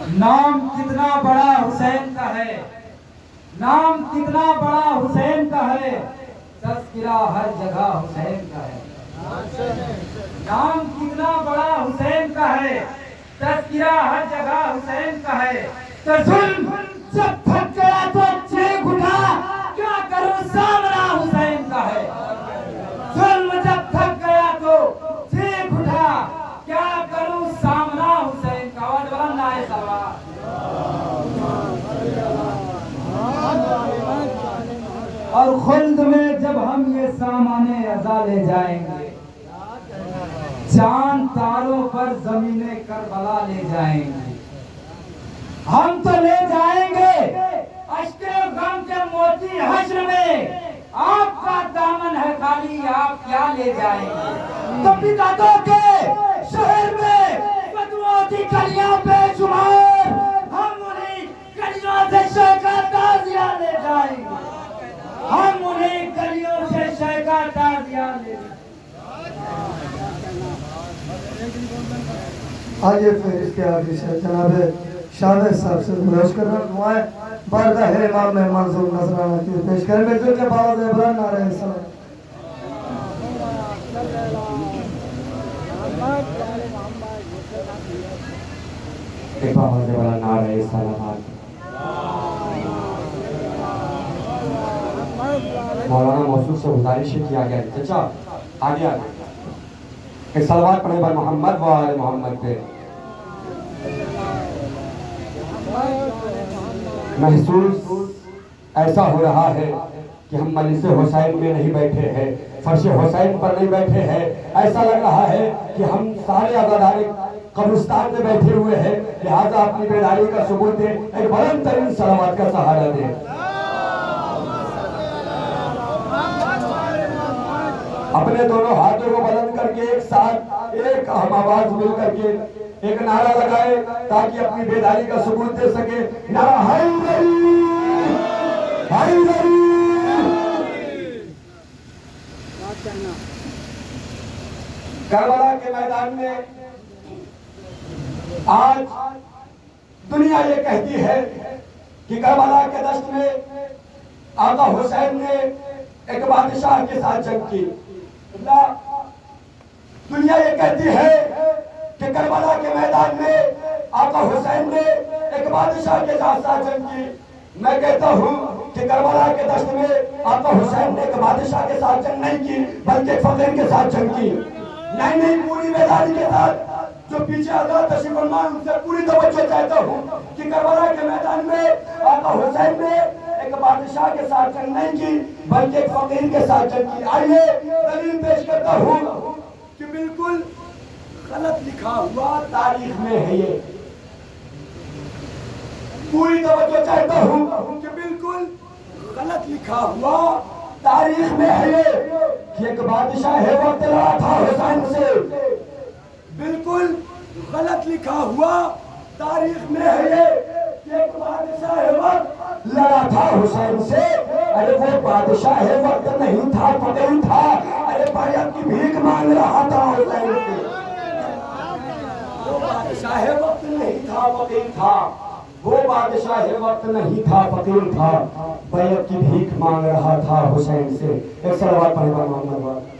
نام کتنا بڑا حسین کا ہے، نام کتنا بڑا حسین کا ہے، تذکرہ ہر جگہ حسین کا ہے۔ نام کتنا بڑا حسین کا ہے، تذکرہ ہر جگہ حسین کا ہے۔ تو ظلم جب تھک گیا تو چیخ اٹھا، کیا کروں سامنا حسین کا ہے۔ ظلم جب تھک گیا تو چیخ اٹھا، کیا کروں سامنا حسین کا۔ آواز بلند آئے سلوات۔ اور خلد میں جب ہم یہ سامانے ازا لے جائیں گے، چاند تاروں پر زمین کربلا لے جائیں گے، ہم تو لے جائیں گے اشک غم کے موتی حشر میں، آپ کا دامن ہے خالی، آپ کیا لے جائیں گے۔ تو بدعتوں کے شہر میں بدعوں کی گلیاں بے شمار، ہم انہیں گلیوں سے شیخ کا تعزیہ لے جائیں گے، ہم انہیں گلیوں سے شیخ کا تعزیہ لے جائیں گے۔ آئیے پھر اس کے آگے سے جناب شاہد صاحب سے گزارش کر رہا ہوں دعائیں بارگاہ امام میں منظور نذرانہ کی پیش کریں گے، جو کہ باواز بلند نعرہ سلام۔ باواز بلند نعرہ سلامات۔ مولانا موصوف سے گزارش کیا گیا چچا آگے آگے ایک صلوات پڑھے بر محمد و آل محمد پہ۔ محسوس ایسا ہو رہا ہے کہ ہم مجلس حسین میں نہیں بیٹھے ہیں، فرش حسین پر نہیں بیٹھے ہیں، ایسا لگ رہا ہے کہ ہم سارے عزادار قبرستان میں بیٹھے ہوئے ہیں، لہذا اپنی بیداری کا ثبوت دیں، ایک بلند ترین صلوات کا سہارا دیں۔ اپنے دونوں ہاتھوں کو بلند کر کے ایک ساتھ ایک ہم آواز مل کر کے ایک نعرہ لگائے تاکہ اپنی بیداری کا ثبوت دے سکے۔ نعرہ حیدری حیدری۔ کربلا کے میدان میں آج دنیا یہ کہتی ہے کہ کربلا کے دشت میں آقا حسین نے ایک بادشاہ کے ساتھ جنگ کی۔ دنیا یہ کہتی ہے کہ کربلا کے میدان میں آقا حسین نے ایک بادشاہ کے ساتھ جنگ کی۔ میں کہتا ہوں کہ کربلا کے دشت میں آقا حسین نے ایک بادشاہ کے ساتھ جنگ نہیں کی بلکہ ایک فقیر کے ساتھ جنگ کی۔ نہیں پوری بیداری کے ساتھ جو پیچھے حضرات تشریف فرما ان سے پوری توجہ چاہتا ہوں کہ کربلا کے میدان میں آقا حسین نے ایک بادشاہ کے ساتھ جنگ نہیں کی بلکہ ایک فقیر کے ساتھ جنگ کی۔ آئیے دلیل پیش کرتا ہوں کہ بالکل غلط لکھا ہوا تاریخ میں ہے یہ۔ پوری توجہ چاہتا ہوں کہ بالکل غلط لکھا ہوا تاریخ میں ہے یہ کہ ایک بادشاہ وقت لڑا تھا حسین سے۔ بالکل غلط لکھا ہوا تاریخ میں ہے یہ کہ ایک بادشاہ وقت لڑا تھا حسین سے۔ ارے وہ بادشاہ وقت نہیں تھا، فقیر تھا، ارے بیعت کی بھیک مانگ رہا تھا حسین سے۔ وہ بادشاہ وقت نہیں تھا، فقیر تھا، وہ بادشاہ وقت نہیں تھا، فقیر تھا، بیعت کی بھیک مانگ رہا تھا حسین سے۔ ایک صلوات پڑھے بر محمد۔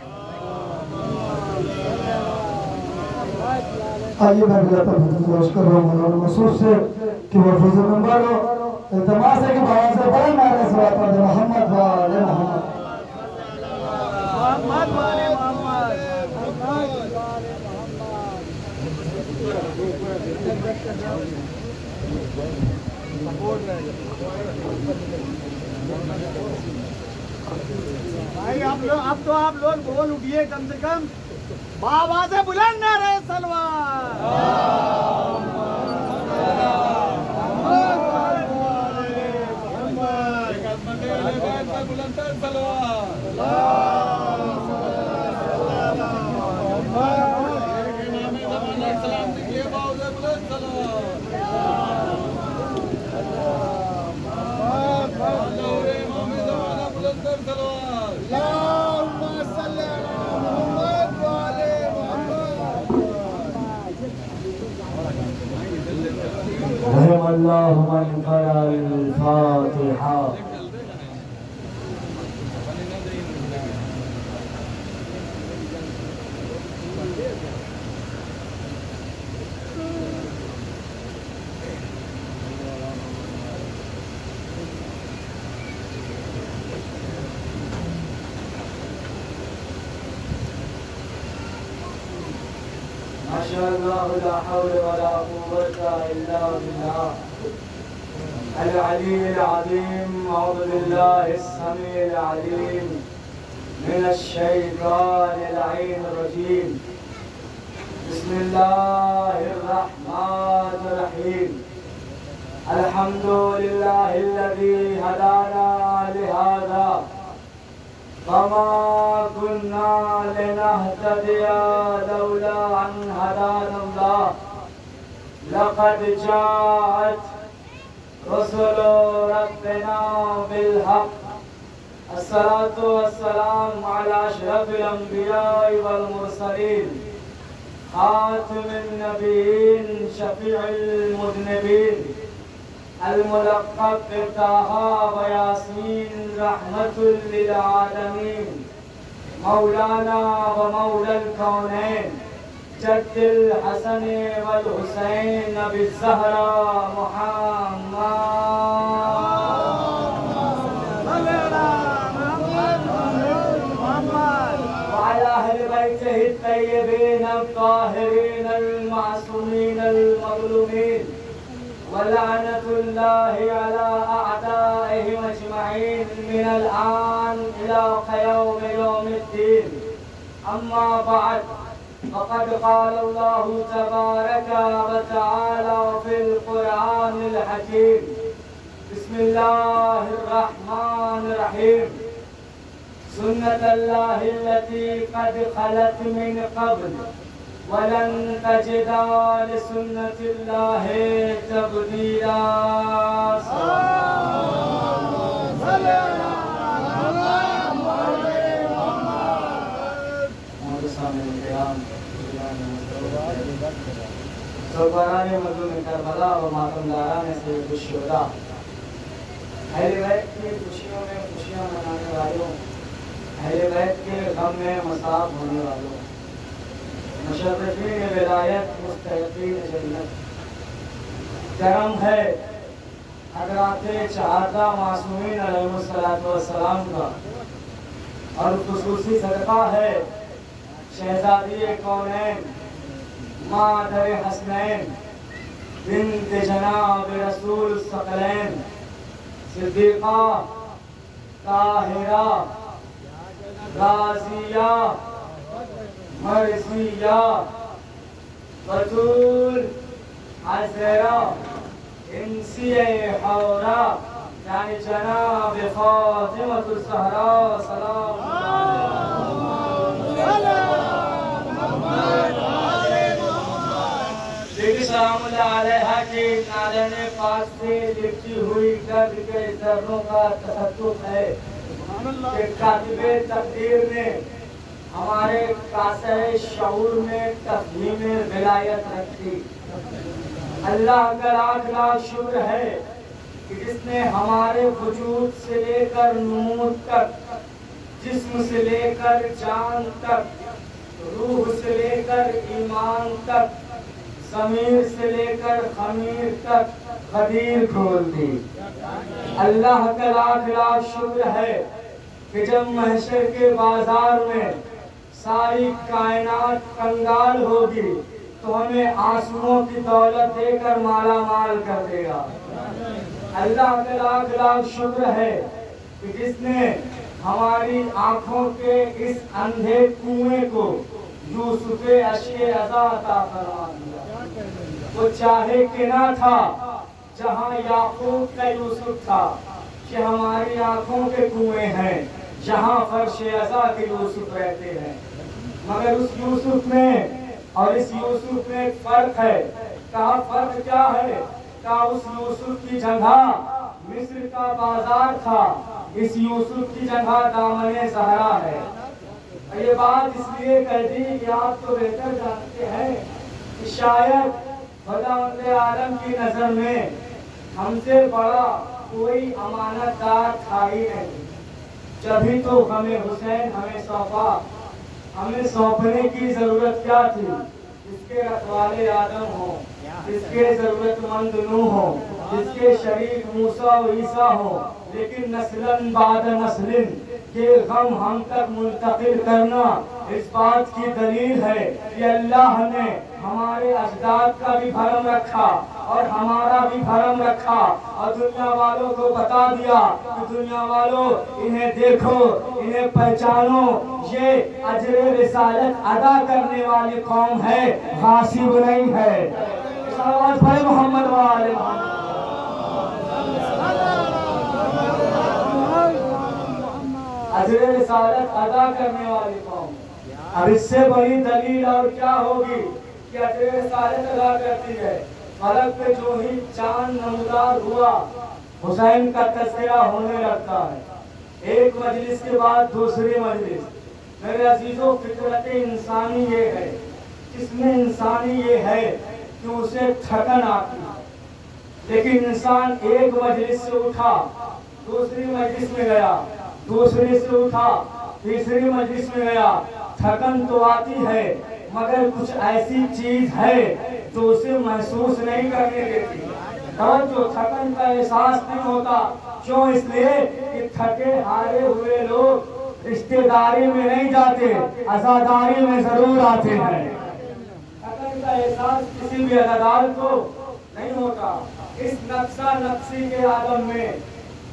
آئیے میں بلا پر گزارش کر رہا ہوں مولانا موصوف سے کہ وہ فیض ممبر ہو، التماس ہے کہ باواز بلند نعرہ سلوات پڑھے محمد و آل محمد۔ محمد و آل محمد۔ بھائی اب تو آپ لوگ بول اٹھیے کم سے کم بآواز بلند نعرہ سلوات۔ رحم اللہ من قرأ الفاتحہ. ماشاءاللہ لا حول ولا قوة الا باللہ العلی العظیم. اعوذ باللہ السمیع العلیم من الشیطان اللعین الرجیم. بسم اللہ الرحمن الرحیم. الحمد للہ الذی ہدانا لہذا وما كنا لنهتدي لولا أن هدانا الله. لقد جاءت رسل ربنا بالحق. الصلاة والسلام على أشرف الأنبياء والمرسلين خاتم النبيين شفيع المذنبين الملقب بطه وياسين رحمة للعالمين مولانا ومولى الكونين جد الحسن والحسين بالزهراء محمد وعلى أهل بيته الطيبين الطاهرين المعصومين المظلومين ولعنة الله على أعدائهم أجمعين من الآن إلى يوم الدين. أما بعد فقد قال الله تبارك وتعالى في القرآن الحكيم. بسم الله الرحمن الرحيم. سنة الله التي قد خلت من قبل ولن تجد لسنة الله تبديلا. سروران مظلوم کربلا و ماتمداران سید الشہداء، اہل بیت کی خوشیوں میں خوشیاں منانے والوں، اہل بیت کے غم میں مصاب ہونے والوں، مشرفین ولایت مستحقین جنت، کرم ہے حضرات چہارہ معصومین علیہ السلام کا، اور خصوصی صدقہ ہے شہزادی کونین مادر حسنین بنت جناب رسول الثقلین صدیقہ طاہرہ غازیہ مرضیہ بطول عذرا انسیہ حورا یعنی جناب فاطمہ الزہرا سلام سلام اللہ علیہ کی نالین پاک سے لپٹی ہوئی قبر کے ذروں کا تصدق ہے کہ کاتب تقدیر نے ہمارے کاسہ شعور میں تفہیم ولایت رکھی. اللہ کا لاکھ لاکھ شکر ہے کہ جس نے ہمارے وجود سے لے کر نمود تک، جسم سے لے کر جان تک، روح سے لے کر ایمان تک، ضمیر سے لے کر خمیر تک قدیر کھول دی. اللہ کا لاکھ لاکھ شکر ہے کہ جب محشر کے بازار میں ساری کائنات کنگال ہوگی تو ہمیں آنسوؤں کی دولت دے کر مالا مال کر دے گا. اللہ کا لاکھ لاکھ شکر ہے کہ جس نے ہماری آنکھوں کے اس اندھے کنویں کو یوسف عشق عطا فرما دیا. وہ چاہے کہ نہ تھا جہاں یعقوب کا یوسف تھا کہ ہماری آنکھوں کے کنویں ہیں جہاں فرش عزا کے یوسف رہتے ہیں، مگر اس یوسف میں اور اس یوسف میں ایک فرق ہے. کہا فرق کیا ہے؟ کہا اس یوسف کی جگہ مصر کا بازار تھا، اس یوسف کی جگہ دامن زہرا ہے. یہ بات اس لیے کہہ دی کہ آپ تو بہتر جانتے ہیں کہ شاید خداوند عالم کی نظر میں ہم سے بڑا کوئی امانت دار تھا ہی نہیں، جبھی تو ہمیں حسین ہمیں سونپا۔ ہمیں سونپنے کی ضرورت کیا تھی؟ جس کے رکھوالے آدم ہوں، جس کے ضرورت مند نوح ہوں، جس کے شریک موسیٰ و عیسیٰ ہوں، لیکن نسلاً بعد نسلن یہ غم ہم تک منتقل کرنا اس بات کی دلیل ہے کہ اللہ نے ہمارے اجداد کا بھی بھرم رکھا اور ہمارا بھی بھرم رکھا، اور دنیا والوں کو بتا دیا کہ دنیا والوں انہیں دیکھو، انہیں پہچانو، یہ اجر رسالت ادا کرنے والی قوم ہے، غاصب نہیں ہے۔ صلوات پڑھیں محمد و آل محمد۔ اجر رسالت ادا کرنے والی قوم، اب اس سے بڑی دلیل اور کیا ہوگی کہ اجر رسالت ادا کرتی ہے۔ فلک پہ جو ہی چاند نمودار ہوا حسین کا تذکرہ ہونے لگتا ہے، ایک مجلس کے بعد دوسری مجلس۔ میرے عزیزو، فطرت انسانی یہ ہے، اس میں انسانی یہ ہے کہ اسے تھکن آتی ہے، لیکن انسان ایک مجلس سے اٹھا، دوسری مجلس میں گیا، دوسری سے اٹھا، تیسری مجلس میں گیا، تھکن تو آتی ہے مگر کچھ ایسی چیز ہے جو اسے محسوس نہیں کرنے دیتی، اور جو تھکن کا احساس نہیں ہوتا۔ کیوں؟ اس لیے کہ تھکے ہارے ہوئے لوگ رشتہ داری میں نہیں جاتے، عزاداری میں ضرور آتے ہیں۔ تھکن کا احساس کسی بھی عزادار کو نہیں ہوتا۔ اس نقصہ نقصی کے عالم میں،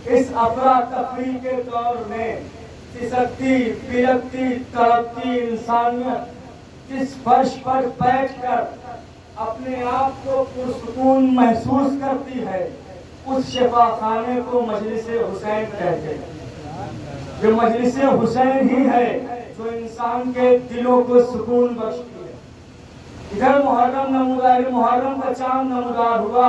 اس افراتفری کے دور میں، سسکتی پلکتی تڑپتی انسانیت جس فرش پر بیٹھ کر اپنے آپ کو پرسکون محسوس کرتی ہے، اس شفا خانے کو مجلس حسین کہتے ہیں۔ جو مجلس حسین ہی ہے جو انسان کے دلوں کو سکون بخشتی ہے۔ ادھر محرم نمودار، محرم کا چاند نمودار ہوا،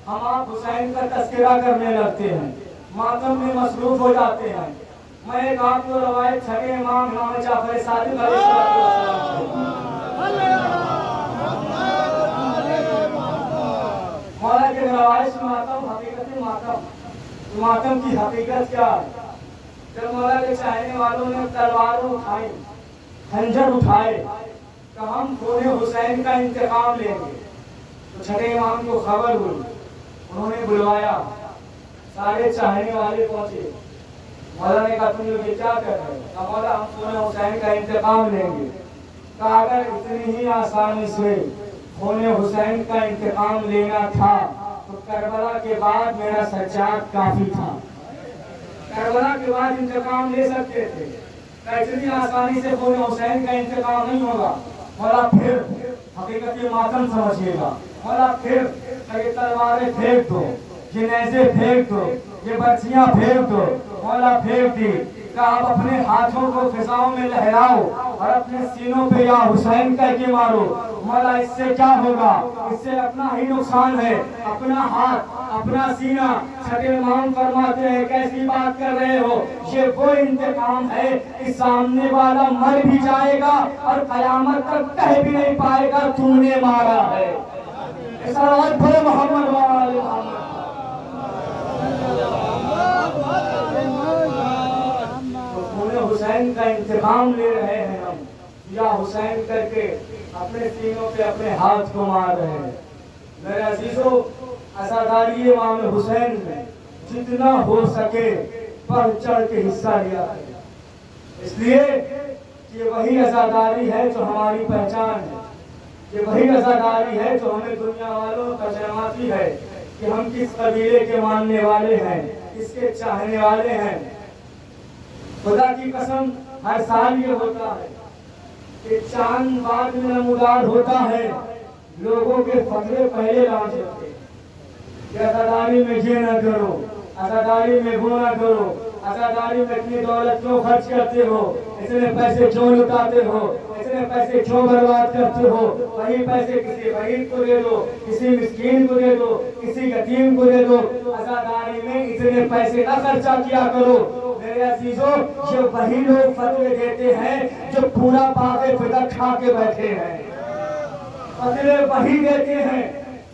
ہم آپ حسین کا تذکرہ کرنے لگتے ہیں، ماتم میں مصروف ہو جاتے ہیں۔ میں ایک آپ کو روایت چھٹے امام جعفر صادق علیہ السلام مولا کے روایت سناتا ہوں، حقیقت ماتم کی حقیقت کیا ہے۔ جب مولا کے چاہنے والوں نے تلواریں اٹھائی، خنجر اٹھائے کہ ہم خون حسین کا انتقام لیں گے، تو چھٹے امام کو خبر ہوئی، انہوں نے بلوایا، سارے چاہنے والے پہنچے۔ مولا نے کہا تم لوگ یہ کیا کر رہے ہو؟ کہا مولا ہم خون حسین کا انتقام لیں گے۔ کہا اگر اتنی ہی آسانی سے خون حسین کا انتقام لینا تھا تو کربلا کے بعد میرا سجاد کافی تھا، کربلا کے بعد انتقام لے سکتے تھے، اتنی آسانی سے خون حسین کا انتقام نہیں ہوگا۔ مولا پھر حقیقت ماتم سمجھیے گا، مولا پھر یہ تلواریں پھینک دو، یہ نیزے پھینک دو، یہ برچیاں پھینک دو۔ مولا پھینک دی، کہا آپ اپنے ہاتھوں کو فضاؤں میں لہراؤ اور اپنے سینوں پہ یا حسین کہہ کے مارو۔ مولا اس سے کیا ہوگا؟ اس سے اپنا ہی نقصان ہے، اپنا ہاتھ، اپنا سینہ۔ چھٹے امام فرماتے ہیں کیسی بات کر رہے ہو، یہ وہ انتقام ہے کہ سامنے والا مر بھی جائے گا اور قیامت تک کہہ بھی نہیں پائے گا تم نے مارا ہے۔ صلوات پڑھیں محمد و آل محمد۔ حسین کا انتقام لے رہے ہیں ہم، یا حسین کر کے اپنے سینوں پہ اپنے ہاتھ کو مار رہے ہیں۔ میرے عزیزو، عزاداری امام حسین میں جتنا ہو سکے بڑھ چڑھ کے حصہ لیا ہے، اس لیے کہ وہی عزاداری ہے جو ہماری پہچان ہے، یہ وہی عزاداری ہے جو ہمیں دنیا والوں کا پہچانتی ہے کہ ہم کس قبیلے کے ماننے والے ہیں، کس کے چاہنے والے ہیں۔ خدا کی قسم ہر سال یہ ہوتا ہے کہ چاند بعد میں نمودار ہوتا ہے، لوگوں کے فقرے پہلے لانچ ہوتے ہیں کہ عزاداری میں یہ نہ کرو، عزاداری میں وہ نہ کرو، عزاداری میں اتنی دولت کیوں خرچ کرتے ہو، اتنے پیسے کیوں لٹاتے ہو، اتنے پیسے کیوں برباد کرتے ہو، وہی پیسے کسی غریب کو دے دو، کسی مسکین کو دے دو، کسی یتیم کو دے دو، عزاداری میں اتنے پیسے نہ خرچہ کیا کرو۔ میرے عزیزو، یہ وہی لوگ فتوے دیتے ہیں جو پورا باغ فدق کھا کے بیٹھے ہیں، فتوے وہی دیتے ہیں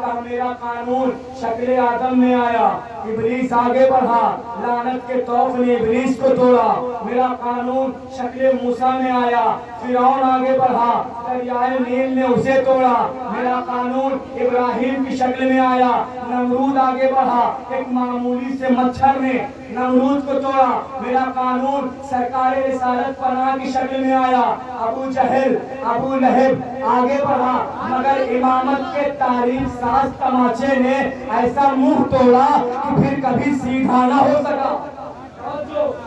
کہا میرا قانون شکل آدم میں آیا، ابلیس آگے بڑھا، لعنت کے طوف نے ابلیس کو توڑا۔ میرا قانون شکل موسیٰ میں آیا، فرعون آگے بڑھا، دریائے نیل نے اسے توڑا۔ میرا قانون ابراہیم کی شکل میں آیا، نمرود آگے بڑھا، ایک معمولی سے مچھر نے نمرود کو توڑا۔ میرا قانون سرکار رسالت پناہ کی شکل میں آیا، ابو جہل ابو لہب آگے بڑھا، مگر امامت کے تعریف ساز تماچے نے ایسا منہ توڑا کہ پھر کبھی سیدھا نہ ہو سکا۔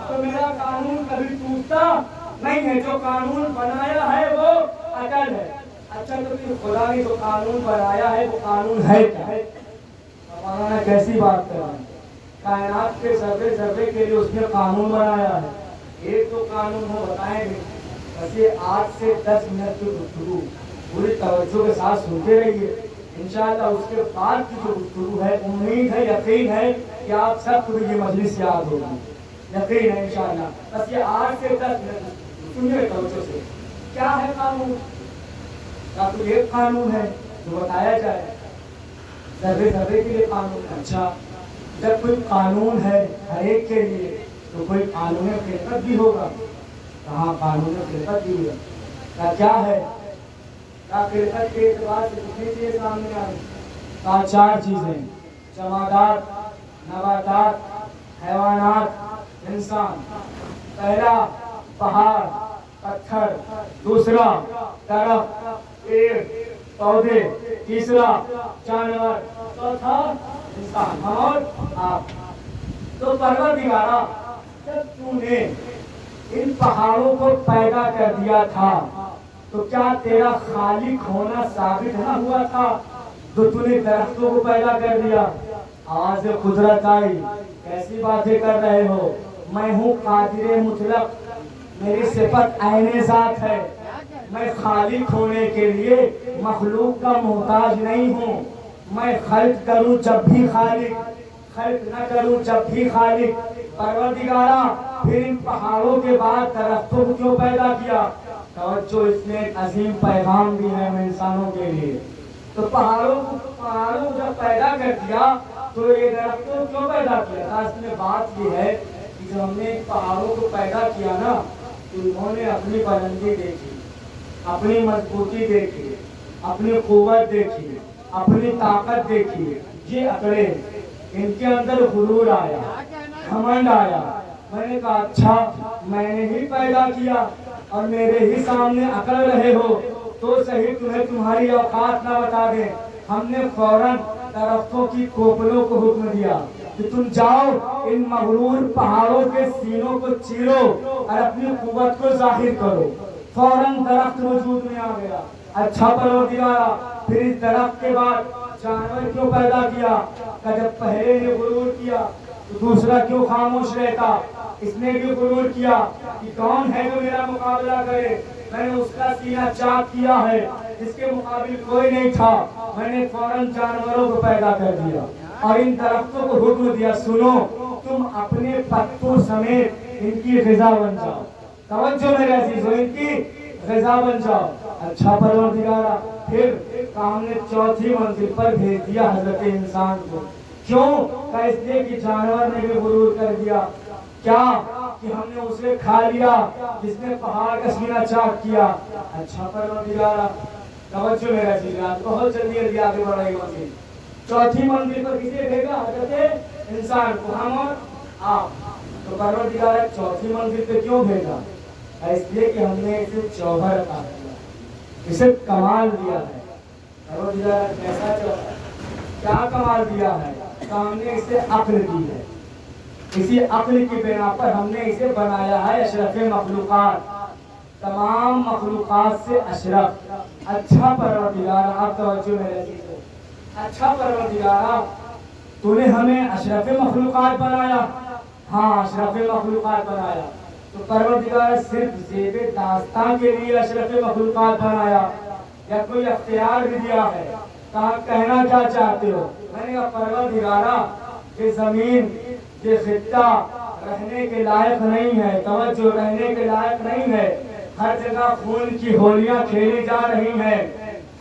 تو میرا قانون کبھی ٹوٹتا نہیں ہے، جو قانون بنایا ہے وہ اٹل ہے۔ اچھا تو پھر خدا نے جو قانون بنایا ہے وہ قانون ہے کیا؟ مولانا کیسی بات کر رہے ہیں؟ کائنات کے ذرے ذرے کے لیے اس نے قانون بنایا ہے۔ ایک تو قانون وہ بتائیں گے، بس یہ 8 سے 10 منٹ کی گفتگو پوری توجہ کے ساتھ سنتے رہیے۔ انشاءاللہ اس کے بعد کی جو گفتگو ہے، امید ہے یقین ہے کہ آپ سب کو یہ مجلس یاد ہوگی، یقین ہے انشاءاللہ۔ بس یہ 8 سے 10 منٹ سنیے توجہ سے۔ کیا ہے قانون؟ کا تو ایک قانون ہے جو بتایا جائے، ذرے ذرے کے لیے قانون۔ اچھا جب کوئی قانون ہے ہر ایک کے لیے تو کوئی قانون خلقت بھی ہوگا۔ کہاں قانون خلقت بھی ہے؟ کیا ہے؟ خلقت کے اعتبار سے کتنی چیزیں سامنے آئی؟ 4 چیزیں: جمادات، نباتات، حیوانات، انسان۔ پہلا پہاڑ پتھر، دوسرا درخت پیڑ پودے، تیسرا جانور، چوتھا انسان اور آپ۔ تو پروردگارا جب تو نے ان پہاڑوں کو پیدا کر دیا تھا تو کیا تیرا خالق ہونا ثابت نہ ہوا تھا؟ جو تو نے درختوں کو پیدا کر دیا۔ آواز قدرت آئی، کیسی باتیں کر رہے ہو؟ میں ہوں قادر مطلق، میری صفت عین ذات ہے۔ میں خالق ہونے کے لیے مخلوق کا محتاج نہیں ہوں۔ میں خلق کروں جب بھی خالق، خلق نہ کروں جب بھی خالق۔ پروردگارا پھر ان پہاڑوں کے بعد درختوں کو کیوں پیدا کیا؟ توجہ، اس میں ایک عظیم پیغام بھی ہے انسانوں کے لیے۔ تو پہاڑوں کو جب پیدا کر دیا تو یہ درختوں کو کیوں پیدا کیا؟ اس میں بات یہ ہے کہ جب ہم نے پہاڑوں کو پیدا کیا نا تو انہوں نے اپنی بلندی دیکھی، اپنی مضبوطی دیکھی، اپنی قوت دیکھی، اپنی طاقت دیکھی، یہ اکڑے، ان کے اندر غرور آیا، گھمنڈ آیا۔ میں نے کہا اچھا میں نے ہی پیدا کیا اور میرے ہی سامنے اکڑ رہے ہو تو صحیح، تمہیں تمہاری اوقات نہ بتا دیں۔ ہم نے فوراً درختوں کی کوپلوں کو حکم دیا کہ تم جاؤ ان مغرور پہاڑوں کے سینوں کو چیرو اور اپنی قوت کو ظاہر کرو۔ فوراً درخت وجود میں آ گیا۔ اچھا پروردگارا پھر اس درخت کے بعد جانور کیوں پیدا کیا؟ کہ جب پہلے نے غرور کیا تو دوسرا کیوں خاموش رہتا؟ اس نے بھی غرور کیا کہ کون ہے جو میرا مقابلہ کرے؟ میں نے اس کا سینہ چاک کیا ہے، جس کے مقابل کوئی نہیں تھا۔ میں نے فوراً جانوروں کو پیدا کر دیا اور ان درختوں کو حکم دیا سنو تم اپنے پتوں سمیت ان کی غذا بن جاؤ۔ توجہ میرے عزیزو، ان کی غذا بن جاؤ۔ اچھا پروردگارا پھر کام نے چوتھی منزل پر بھیج دیا حضرت انسان کو۔ کیوں؟ کہ اس لیے کہ جانور نے بھی غرور کر دیا۔ کیا کہ ہم نے اسے کھا لیا جس نے پہاڑ کا سینہ چاک کیا۔ اچھا پروردگارا توجہ میرا عزیزان، بہت جلدی آگے بڑھ رہی منزل۔ چوتھی منزل پر کسے بھیجا؟ حضرت انسان کو، ہم اور آپ۔ تو پروردگارا چوتھی منزل پہ کیوں بھیجا؟ اس لیے کہ ہم نے اسے جوہر عطا کیا، اسے کمال دیا ہے۔ پروردگارا کیسا جوہر؟ کیا کمال دیا ہے؟ کہ ہم نے اسے عقل دی ہے۔ اسی عقل کی بنا پر ہم نے اسے بنایا ہے اشرف مخلوقات، تمام مخلوقات سے اشرف۔ اچھا پروردگارا آپ توجہ میرے عزیزو، اچھا پروردگارا تو نے ہمیں اشرف مخلوقات بنایا۔ ہاں اشرف مخلوقات بنایا تو پروردگارا صرف زیب داستان کے لیے اشرف مخلوقات بنایا یا کوئی اختیار بھی دیا ہے؟ کہا کہنا کیا چاہتے ہو؟ میں نے کہا پروردگارا یہ زمین یہ خطہ رہنے کے لائق نہیں ہے، توجہ رہنے کے لائق نہیں ہے۔ ہر جگہ خون کی ہولیاں کھیلی جا رہی ہیں،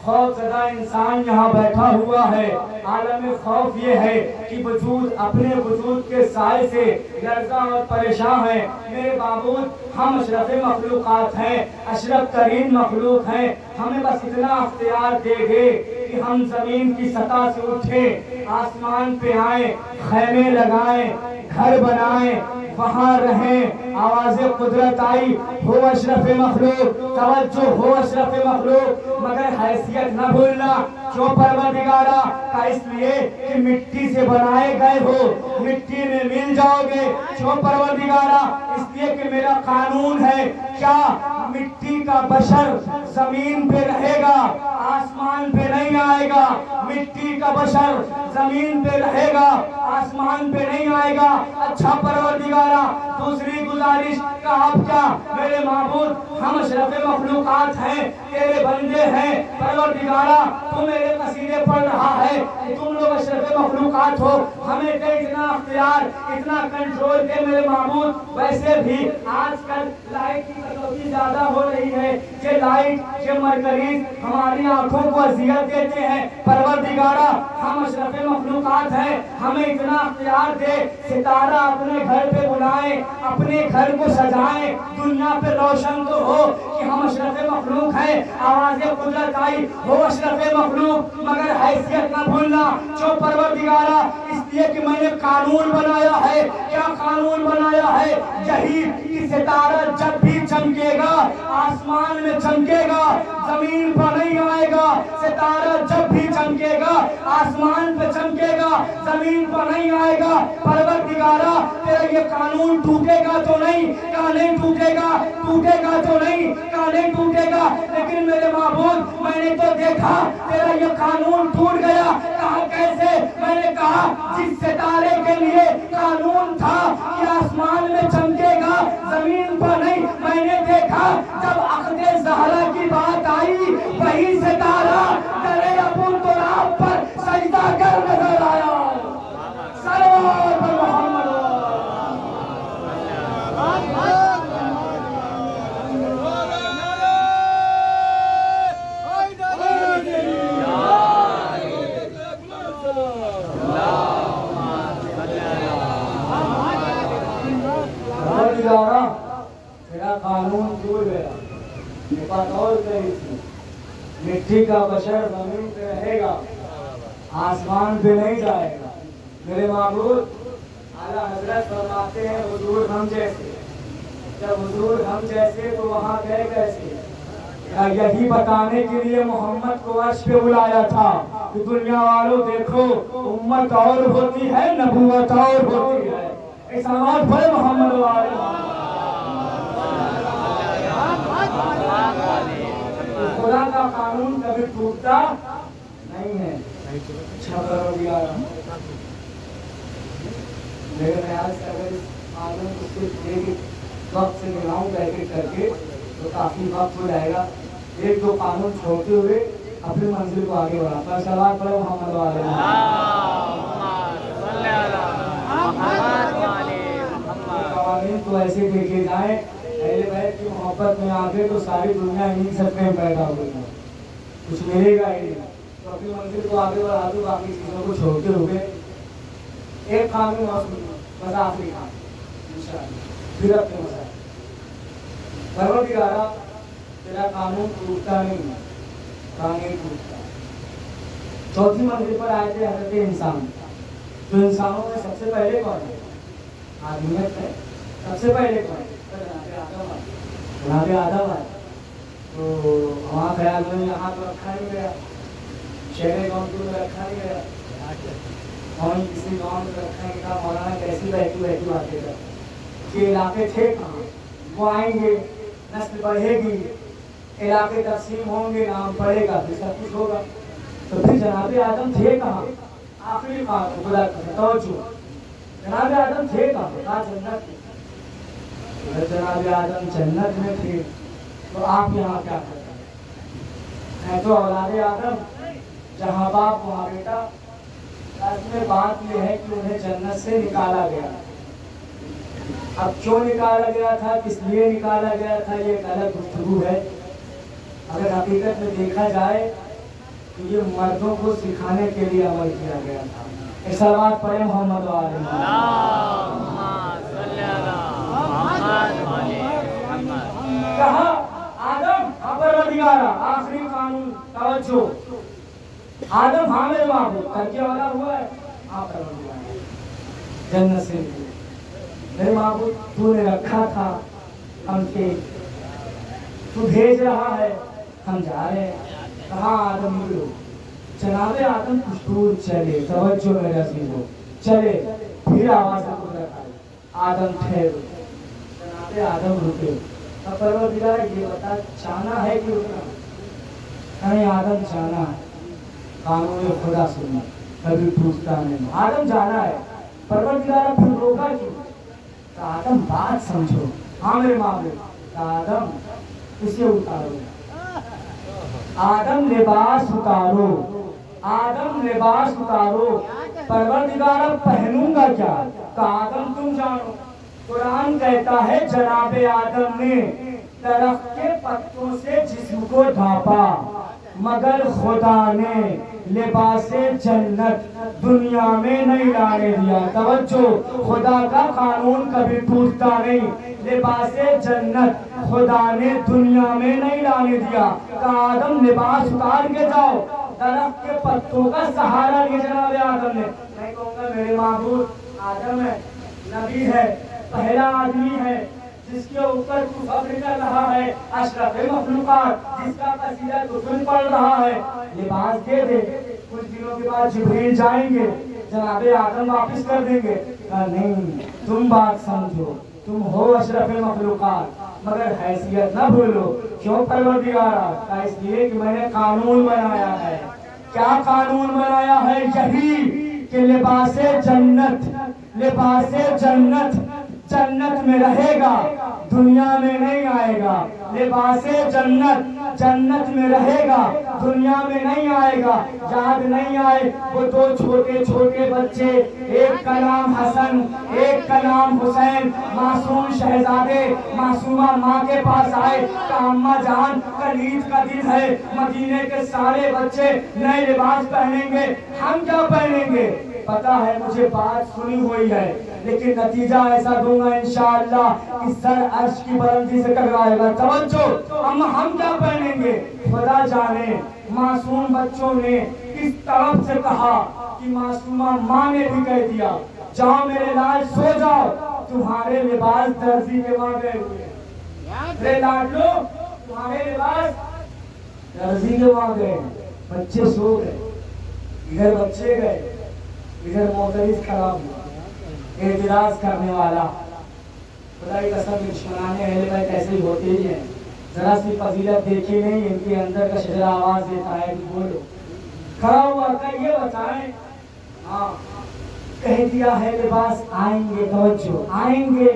خوف زدہ انسان یہاں بیٹھا ہوا ہے. عالم خوف یہ ہے کہ وجود اپنے وجود کے سائے سے لرزاں اور پریشان ہے. میرے معبود ہم اشرف مخلوقات ہیں, اشرف ترین مخلوق ہیں. ہمیں بس اتنا اختیار دے دے کہ ہم زمین کی سطح سے اٹھیں, آسمان پہ آئیں, خیمے لگائیں, گھر بنائیں, وہاں رہیں. آواز قدرت آئی, ہو اشرف مخلوق, توجہ ہو اشرف مخلوق, مگر حیثیت نہ بھولنا. کیوں پروردگارا؟ اس لیے کہ مٹی سے بنائے گئے ہو, مٹی میں مل جاؤ گے. کیوں پروردگارا؟ اس لیے کہ میرا قانون ہے. کیا مٹی کا بشر زمین پہ رہے گا, آسمان پہ نہیں آئے گا. مٹی کا بشر زمین پہ رہے گا, آسمان پہ نہیں آئے گا. اچھا پروردگارا, دوسری گزارش کا آپ کیا میرے معبود ہم اشرف مخلوقات ہیں, تیرے بندے ہیں. پروردگارا تو میرے قصیدے پڑھ رہا ہے, تم لوگ اشرف مخلوقات ہو, ہمیں دے اتنا اختیار, اتنا کنٹرول دے میرے معبود. ویسے بھی آج کل لائٹ کی کٹوتی زیادہ ہو رہی ہے, یہ لائٹ یہ مرکریز ہماری آنکھوں کو اذیت دیتے ہیں. پروردگارا ہم اشرف مخلوقات ہیں, ہمیں اتنا اختیار دے, ستارہ اپنے گھر پہ بلائیں, اپنے گھر کو سجائیں, دنیا پہ روشن تو ہو کہ ہم اشرف مخلوق ہیں. آواز قدرت آئی, ہو اشرف مخلوق, مگر حیثیت نہ بھولنا. جو پروردگارا اس لیے کہ میں نے قانون بنایا ہے. کیا قانون بنایا ہے؟ یہی کہ ستارہ جب بھی چمکے گا آسمان میں چمکے گا, زمین پر نہیں آئے گا. ستارہ جب بھی چمکے گا آسمان پہ چمکے گا, زمین پر نہیں آئے گا. پروردگارا تیرا یہ قانون ٹوٹے گا تو نہیں؟ کہا نہیں ٹوٹے گا. ٹوٹے گا تو نہیں؟ کہا نہیں ٹوٹے گا. لیکن میرے معبود میں نے تو دیکھا تیرا یہ قانون ٹوٹ گیا. کہا کیسے؟ میں نے کہا جس ستارے کے لیے قانون تھا کہ آسمان میں چمکے گا زمین پر نہیں, میں نے دیکھا جب عقد زہرا کی بات آئی وہی ستارہ درے ابو تراب پر سجدہ کر نظر آیا. صلوات پر محمد. میرا قانون ٹوٹ گیا. یہ بات اور کہی تھی, مٹی کا بشر زمین پہ رہے گا, آسمان پہ نہیں جائے گا. میرے معبود اعلیٰ حضرت فرماتے ہیں حضور ہم جیسے. جب حضور ہم جیسے تو وہاں گئے کیسے؟ یہی بتانے کے لیے محمد کو عرش پہ بلایا تھا کہ دنیا والوں دیکھو, امت اور ہوتی ہے, نبوت اور ہوتی ہے. اس آواز پڑے محمد والے. خدا کا قانون کبھی ٹوٹتا نہیں ہے. میرے خیال سے اگر اس قانون کو صرف ایک وقت سے ملاؤں پیک کر کے تو کافی وقت ہو جائے گا. ایک دو قانون چھوڑتے ہوئے اپنی منزل کو آگے بڑھاتا ہے. سلام پڑھے محمد والے. قوانین تو ایسے دیکھے جائیں, اہل بیت کی محبت میں آگے تو ساری دنیا انہیں سب میں پیدا ہوئی ہے, کچھ ملے گا ہی نہیں. تو اپنی منزل کو آگے بڑھا دو, باقی چیزوں کو چھوڑتے ہوئے ایک قانون اور مضافی قانون پھر اپنے مسائل. پروردگارا تیرا قانون ٹوٹتا نہیں ہے, قانون ٹوٹتا. چوتھی منزل پر آئے تھے حضرت انسان. تو انسانوں میں سب سے پہلے کون ہے؟ آدمیت ہے. سب سے پہلے کون ہے؟ جناب آدم ہے. تو وہاں خیال میں یہاں تو رکھا نہیں گیا, شہر گاؤں میں رکھا نہیں گیا, کون کسی گاؤں میں رکھا نہیں گیا. مولانا کیسی بہتی بہتی باتیں کر کہ علاقے تھے کہاں, وہ آئیں گے, نسل بڑھے گی, علاقے تقسیم ہوں گے, نام پڑے گا, پھر سب کچھ ہوگا. تو پھر جناب آدم تھے کہاں؟ آخری بات خدا کا توجہ, جناب آدم تھے کہاں؟ کہاں جنت میں. جناب آدم جنت میں تھے تو آپ یہاں کیا کرتے ہیں؟ تو اولاد آدم جہاں باپ وہاں بیٹا. اس میں بات یہ ہے کہ انہیں جنت سے نکالا گیا. اب کیوں نکالا گیا تھا, کس لیے نکالا گیا تھا, یہ ایک الگ گفتگو ہے. اگر حقیقت میں دیکھا جائے تو یہ مردوں کو سکھانے کے لیے عمل کیا گیا تھا. ایک سلوات پڑھے محمد و آل محمد. کہا آدم پروردگارا آخری قانون توجہ. آدم حامل معبود ترکیہ والا ہوا ہے آپ پروردگارا جنت سے میرے معبود تو نے رکھا تھا ہم کے تو بھیج رہا ہے ہم جا رہے ہیں. کہاں آدم نکلو. جناب آدم کچھ دور چلے. توجہ میرے عزیزو چلے پھر آواز قدرت آئی آدم ٹھہرو. جناب آدم رکے. اب پروردگار یہ بتا جانا ہے کہ رکنا. نہیں آدم جانا ہے. قانون خدا سننا کبھی ٹوٹتا نہیں. آدم جانا ہے. پروردگار پھر روکا کیوں؟ تو آدم بات سمجھو. ہاں میرے معاملے آدم اسے اتارو. آدم لباس اتارو. آدم لباس اتارو. پروردگار پہنوں گا کیا؟ تو آدم تم جانو. قرآن کہتا ہے جناب آدم نے درخت کے پتوں سے جسم کو ڈھانپا مگر خدا نے لباس جنت دنیا میں نہیں لانے دیا. توجہ خدا کا قانون کبھی ٹوٹتا نہیں. لباس جنت خدا نے دنیا میں نہیں لانے دیا. کہ آدم لباس اتار کے جاؤ. درخت کے پتوں کا سہارا لیا جناب آدم نے. میں کہوں گا میرے معبود آدم ہے نبی ہے پہلا آدمی ہے جس کے اوپر تو فخر کر رہا ہے اشرف مخلوقات جس کا قصیدہ تو سن پڑھ رہا ہے. لباس دے دے. کچھ دنوں کے بعد جبریل جائیں گے جناب آدم واپس کر دیں گے. نہیں تم بات سمجھو. تم ہو اشرف مخلوقات مگر حیثیت نہ بھولو. کیوں پروردگارا؟ اس لیے کہ میں نے قانون بنایا ہے. کیا قانون بنایا ہے؟ یہی کہ لباس جنت جنت میں رہے گا دنیا میں نہیں آئے گا. لباس جنت میں رہے گا دنیا میں نہیں آئے گا. یاد نہیں آئے وہ دو چھوٹے چھوٹے بچے ایک کا نام حسن ایک کا نام حسین معصوم شہزادے معصومہ ماں کے پاس آئے کہ اماں جان کل عید کا دن ہے مدینے کے سارے بچے نئے لباس پہنیں گے ہم کیا پہنیں گے؟ پتا ہے مجھے بات سنی ہوئی ہے لیکن نتیجہ ایسا دوں گا انشاءاللہ کہ سر عرش کی بلندی سے ٹکرائے گا. توجہ ہم کیا پہنیں گے؟ خدا جانے. معصوم بچوں نے کس طرف سے کہا کہ معصومہ ماں نے بھی کہہ دیا جاؤ میرے لال سو جاؤ تمہارے لباس درزی کے وہاں گئے ہوئے. میرے لاڈلو تمہارے لباس درزی کے وہاں گئے. بچے سو گئے. ادھر بچے گئے ادھر معترض کھڑا ہوا اعتراض کرنے والا. خدا کی قسم دشمنان اہل بیت ایسے ہی ہوتے ہی ہیں. ذرا سی فضیلت دیکھی نہیں ان کے اندر کا شجرہ آواز دیتا ہے کہ بولو. کھڑا ہوا کہ یہ بتائیں ہاں کہہ دیا ہے لباس آئیں گے. توجہ آئیں گے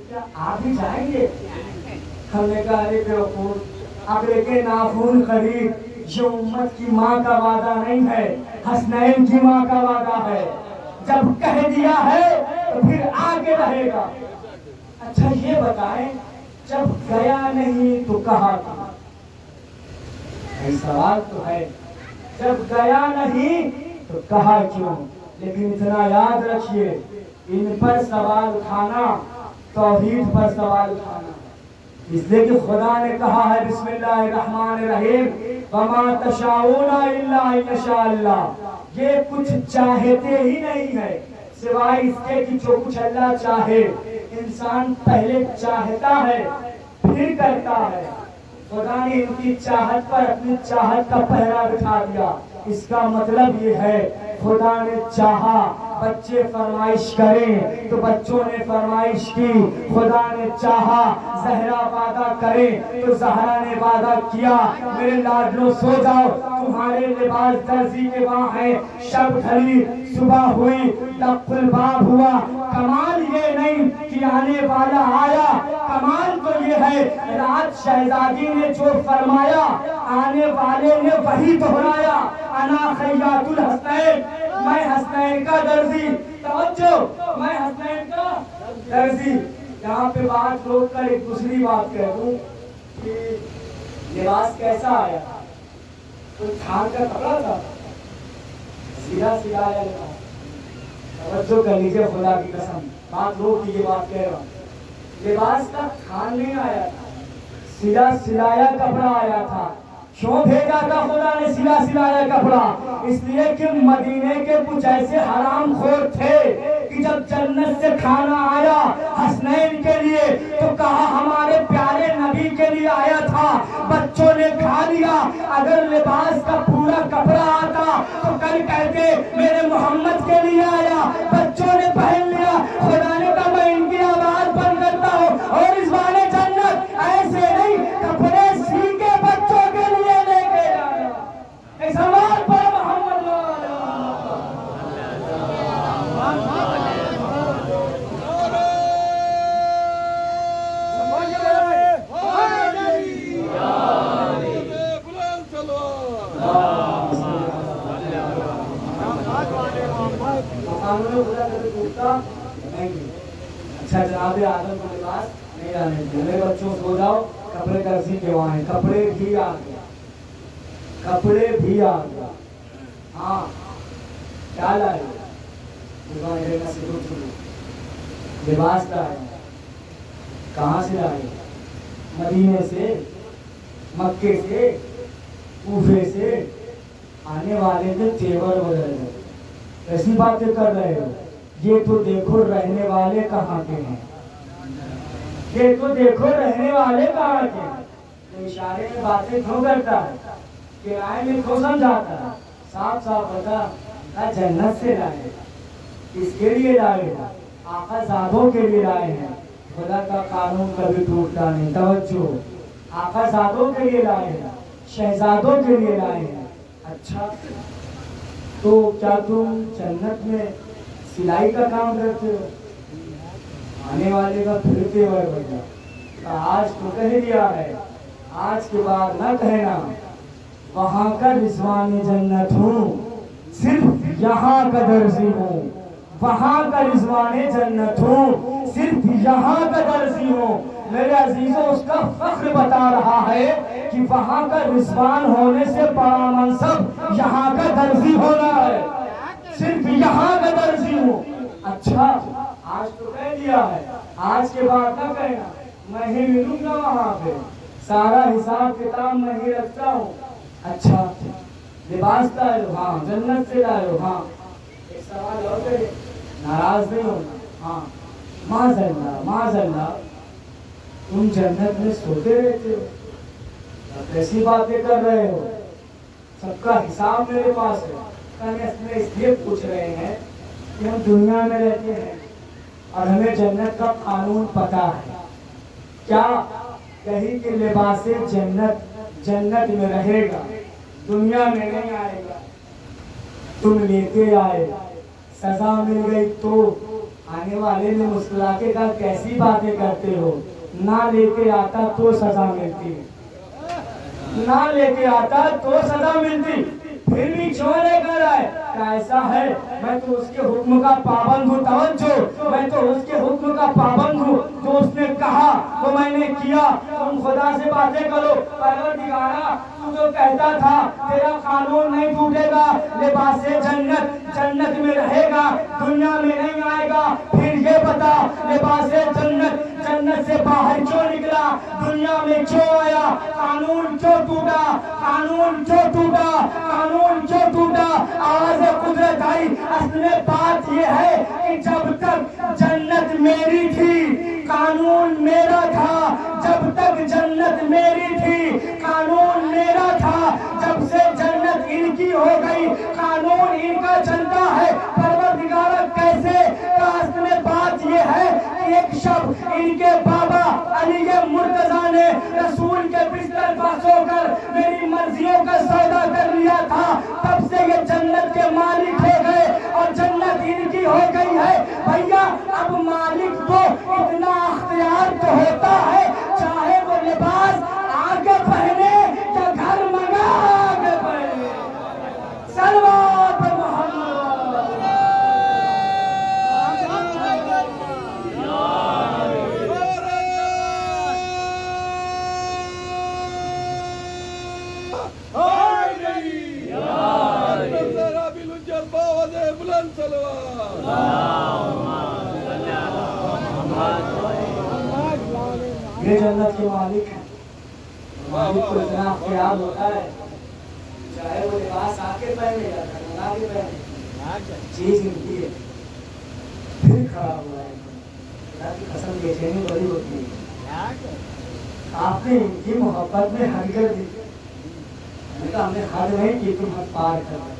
کیا آپ بھی جائیں گے؟ ہم نے کہا ارے بیوقوف اگلے کے ناخون خرید یہ امت کی ماں کا وعدہ نہیں ہے حسنین کی ماں کا وعدہ ہے. جب کہہ دیا ہے تو پھر آگے رہے گا. اچھا یہ بتائیں جب گیا نہیں تو کہا تھا؟ سوال تو ہے جب گیا نہیں تو کہا کیوں؟ لیکن اتنا یاد رکھیے ان پر سوال اٹھانا توحید پر سوال اٹھانا. اس لیے کہ خدا نے کہا ہے بسم اللہ الرحمن الرحیم وما تشاؤون الا ان یشاء اللہ. یہ کچھ چاہتے ہی نہیں ہے سوائے اس کے کہ جو کچھ اللہ چاہے. انسان پہلے چاہتا ہے پھر کرتا ہے. خدا نے ان کی چاہت پر اپنی چاہت کا پہرا بٹھا دیا. اس کا مطلب یہ ہے خدا نے چاہا بچے فرمائش کریں تو بچوں نے فرمائش کی. خدا نے چاہا زہرا وعدہ کرے تو زہرا نے وعدہ کیا. میرے لاڈلو سو جاؤ تمہارے لباس درزی کے وہاں ہیں. شب ڈھلی صبح ہوئی دق الباب ہوا. کمال یہ نہیں کہ آنے والا آیا کمال تو یہ ہے رات شہزادی نے جو فرمایا آنے والے نے وہی دہرایا. انا خیاط الحسنین میں حسنین کا درزی. توجہ میں حسنین کا درزی. یہاں پہ بات روک کر ایک دوسری بات کہہ دوں کہ لباس کیسا آیا. کوئی تھان کا کپڑا تھا سیدھا سلایا تھا. توجہ کر لیجیے خدا کی قسم بات روک کی یہ بات کہہ رہا ہوں. لباس کا تھان نہیں آیا تھا, سیدھا سلایا کپڑا آیا تھا. کیوں بھیجا تھا خدا نے سیدھا سلایا کپڑا؟ اس لیے کہ مدینے کے کچھ ایسے حرام خور تھے کہ جب جنت سے کھانا آیا حسنین کے لیے تو کہا ہمارے پیارے نبی کے لیے آیا تھا, بچوں نے کھا لیا. اگر لباس کا پورا کپڑا آتا تو کل کہتے میرے محمد کے لیے آیا, بچوں نے پہن لیا. خدا نے کہا میں ان کی آواز بند کرتا ہوں اور اس والے جنت ایسے نہیں کپڑے سی کے بچوں کے لیے لے کے جانا. اس آواز پر محمد اچھا جناب آدم کو لباس نہیں آنے دیں. میرے بچوں سو جاؤ, کپڑے درزی کے وہاں ہیں. کپڑے بھی آ گیا, کپڑے بھی آ گیا. ہاں کیا لائے لباس لائے. کہاں سے لائے؟ مدینے سے, مکے سے, کوفے سے آنے والے تھے تیور وغیرہ. ایسی باتیں کر رہے ہو؟ یہ تو دیکھو رہنے والے کہاں کے ہیں, یہ تو دیکھو رہنے والے کہاں کے ہیں. تو اشارے میں باتیں کیوں کرتا ہے, کرائے میں کیوں سمجھاتا ہے؟ صاف صاف بتا جنت سے لائے. کس کے لیے لائے؟ آقا زادوں کے لیے لائے ہیں. خدا کا قانون کبھی ٹوٹتا نہیں. توجہ, آقا زادوں کے لیے لائے ہیں, شہزادوں کے لیے لائے ہیں. اچھا تو کیا تم جنت میں سلائی کا کام کرتے ہو؟ آنے والے کا پھرتے ہوئے بجا. آج تو کہہ دیا ہے, آج کے بعد نہ کہنا وہاں کا رضوان جنت ہوں, صرف یہاں کا درزی ہوں. وہاں کا رضوان جنت ہوں, صرف یہاں کا درزی ہوں. میرے عزیزوں اس کا فخر بتا رہا ہے کہ وہاں کا رضوان ہونے سے بڑا منصب یہاں کا درزی ہونا ہے. صرف یہاں کا درزی ہوں. اچھا آج تو کہہ دیا ہے, آج کے بعد نہ کہنا میں ہی ملوں گا وہاں پہ, سارا حساب کتاب میں ہی رکھتا ہوں. اچھا لباس لائے ہو؟ ہاں. جنت سے لائے ہو؟ ہاں. ایک سوال اور کرے, ناراض نہیں ہونا. ہاں معاذ اللہ, معاذ اللہ, تم جنت میں سوتے رہتے ہو, کیسی باتیں کر رہے ہو؟ سب کا حساب میرے پاس ہے. اس لیے پوچھ رہے ہیں کہ ہم دنیا میں رہتے ہیں اور ہمیں جنت کا قانون پتا ہے. کیا کہیں کہ لباس جنت جنت میں رہے گا, دنیا میں نہیں آئے گا. تم لیتے آئے, سزا مل گئی تو آنے والے نے مسکرا کے کہا کیسی باتیں کرتے ہو, نہ لے کے آتا تو سزا ملتی, نہ لے کے آتا تو سزا ملتی, پھر بھی کیوں لے کر آئے؟ ایسا ہے میں تو اس کے حکم کا پابند ہوں. توجہ, میں تو اس کے حکم کا پابند ہوں. جو اس نے کہا وہ میں نے کیا. تم خدا سے باتیں کرو, پروردگارا تو جو کہتا تھا تیرا قانون نہیں ٹوٹے گا, لباس جنت جنت میں رہے گا, دنیا میں نہیں آئے گا. پھر یہ بتا لباس جنت جنت سے باہر کیوں نکلا, دنیا میں کیوں آیا؟ قانون کیوں ٹوٹا, قانون کیوں ٹوٹا, قانون کیوں ٹوٹا؟ آواز قدرت آئی. اصل میں بات یہ ہے کہ جب تک جنت میری تھی قانون میرا تھا, جب تک جنت میری تھی قانون میرا تھا, جب سے جنت ان کی ہو گئی قانون ان کا چلتا ہے. پروردگارہ کیسے؟ اصل میں بات یہ ہے کہ ایک شب ان کے بابا علی مرتضیٰ نے رسول کے بستر پر سو کر میری مرضیوں کا سودا کر لیا تھا. تب سے یہ جنت کے مالک ہو گئے اور جنت ان کی ہو گئی ہے. بھیا اب مالک کو اتنا اختیار تو ہوتا ہے, چاہے وہ لباس آگے پہنے یا گھر منگا آگے پہنے. صلوات محمد. Hey! یہ جنت کے مالک ہیں. مالک کو اتنا اختیار ہوتا ہے چاہے وہ لباس آ کے پہنے یا منگا کے پہنے چیز ملتی ہے پھر خراب ہوا ہے. اللہ کی قسم بے چینی بڑی ہوتی ہے. آپ نے ان کی محبت میں حد کر دی. ہم نے کہا ہم نے حد نہیں کی تم حد پار کر دے.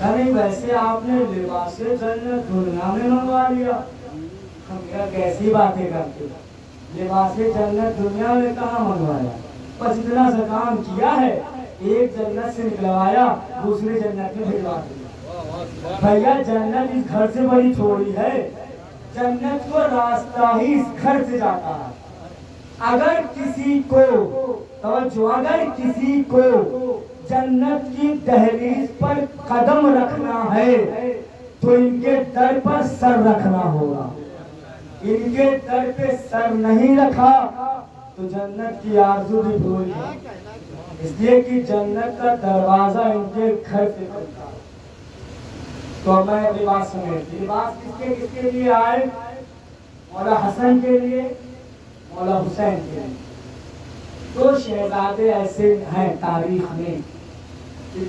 نہیں ویسے آپ نے لباس جنت دنیا میں منگوا لیا. ہم کیا کیسی باتیں کرتے ہو. لباس جنت دنیا میں کہاں منگوایا. بس اتنا سا کام کیا ہے ایک جنت سے نکلوایا دوسری جنت میں بھجوا دیا. بھیا جنت اس گھر سے بڑی تھوڑی ہے. جنت کو راستہ ہی اس گھر سے جاتا ہے. اگر کسی کو جنت کی دہلیز پر قدم رکھنا ہے تو ان کے در پر سر رکھنا ہوگا. ان کے در پہ سر نہیں رکھا تو جنت کی آرزو بھی بھول گئی. اس لیے کہ جنت کا دروازہ ان کے گھر سے کھلتا. تو میں لباس سمیت لباس کس کے لیے آئے. مولا حسن کے لیے مولا حسین کے لیے. دو شہزادے ایسے ہیں تاریخ میں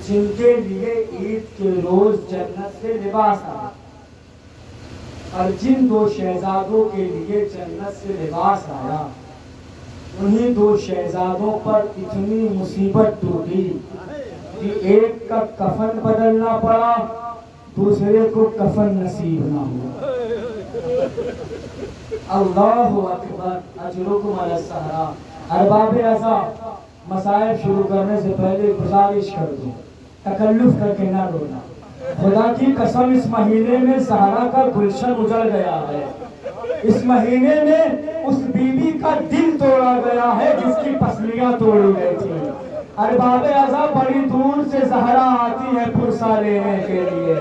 جن کے لیے عید کے روز جنت سے لباس آیا. اور جن دو شہزادوں کے لیے جنت سے لباس آیا انہی دو شہزادوں پر اتنی مصیبت ٹوٹی کہ ایک کا کفن بدلنا پڑا دوسرے کو کفن نصیب نہ ہوا. اللہ اکبر. اجرکم علی الصحرا. ارباب اعضاء مسائل شروع کرنے سے پہلے گزارش کر دو تکلف کر کے نہ رونا. خدا کی قسم اس مہینے میں صحرا کا گلشن اجڑ گیا ہے. اس مہینے میں اس بیوی کا دل توڑا گیا ہے جس کی پسلیاں توڑی گئی تھی. ارباب اعضاء بڑی دور سے زہرا آتی ہے پرسا لینے کے لیے.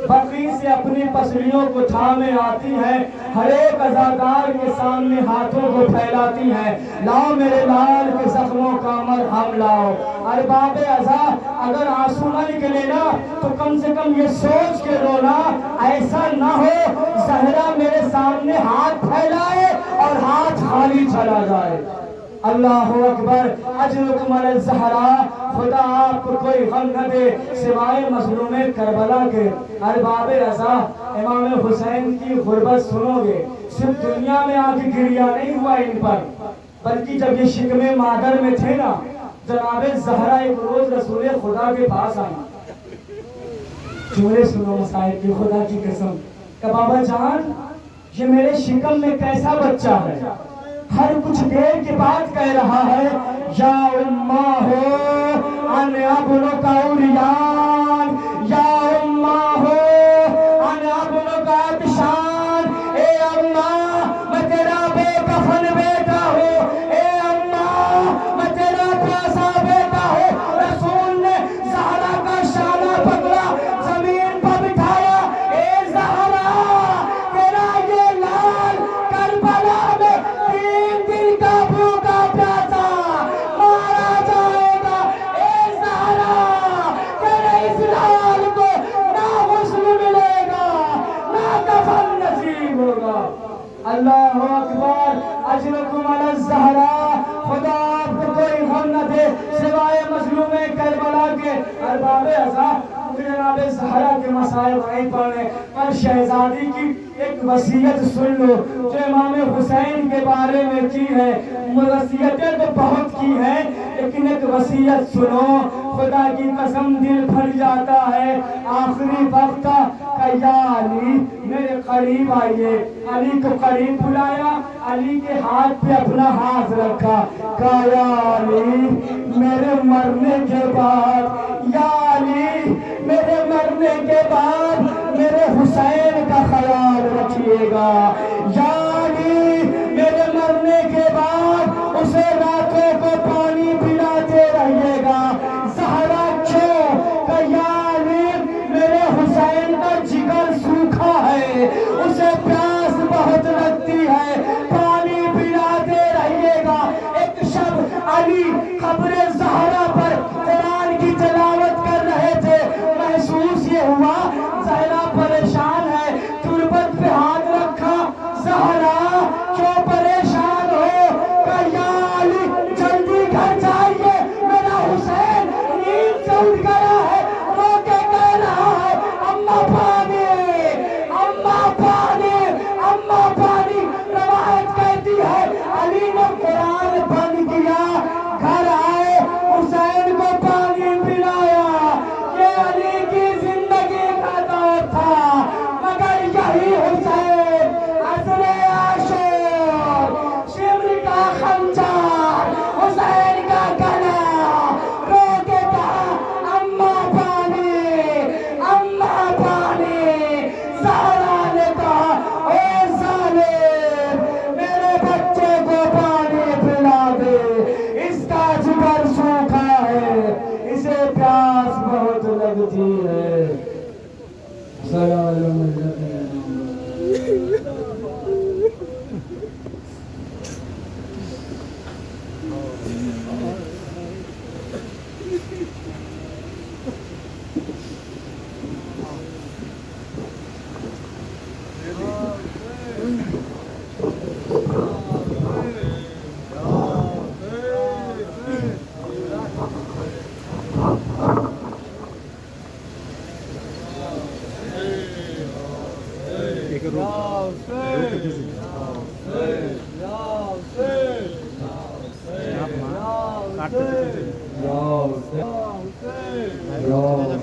بقی سے اپنی پسلیوں کو تھامے آتی ہیں. ہر ایک عزادار کے سامنے ہاتھوں کو پھیلاتی ہیں. لاؤ میرے لال کے زخموں کا مرہم لاؤ. ارباب اعضاء اگر آنسو نہ نکلے نا تو کم سے کم یہ سوچ کے رونا ایسا نہ ہو زہرا میرے سامنے ہاتھ پھیلائے اور ہاتھ خالی چلا جائے. اللہ اکبر. اجرکم علی الزہرا. خدا آپ کو کوئی غم نہ دے سوائے مظلوم کربلا کے. ارباب اعضاء امام حسین کی غربت سنو گے. صرف دنیا میں آ کے گریا نہیں ہوا ان پر بلکہ جب یہ شکم مادر میں تھے نا جناب زہرا ایک روز رسول خدا کے پاس آئی. جملے سنو مسائل کی خدا کی قسم کہ بابا جان یہ میرے شکم میں کیسا بچہ ہے. ہر کچھ دیر کے بعد کہہ رہا ہے یا اماں ہو ان ابنو کا اوریان. یا اماں ہو ان ابنو کا ابشان. اے اماں میں تیرا بے کفن بیٹا ہو. اے اماں میں تیرا پیاسا بیٹا ہو. رسول نے زہرا کا شانہ پکڑا زمین پر بٹھایا. اے زہرا تیرا یہ لال کربلا میں 3 دن کا بھوکا پیاسا مارا جائے گا. اے زہرا تیرے اس لال کو نہ غسل ملے گا نہ کفن نصیب ہوگا. اللہ اکبر. اجرکم علی الزہرا. خدا آپ کو کوئی غم نہ دے سوائے مظلوم کربلا کے. ارباب اعضاء جناب زہرا کے مسائل نہیں پڑھنے پر شہزادی کی ایک وصیت سن لو جو امام حسین کے بارے میں کی ہے. وصیتیں تو بہت کی ہیں لیکن ایک وصیت سنو. خدا کی قسم دل پھٹ جاتا ہے آخری وقت کا کہ یا علی میرے قریب آئیے. علی کو قریب بلایا. علی کے ہاتھ پہ اپنا ہاتھ رکھا. کہا یا علی میرے مرنے کے بعد یا علی میرے مرنے کے بعد میرے حسین کا خیال رکھیے گا. یا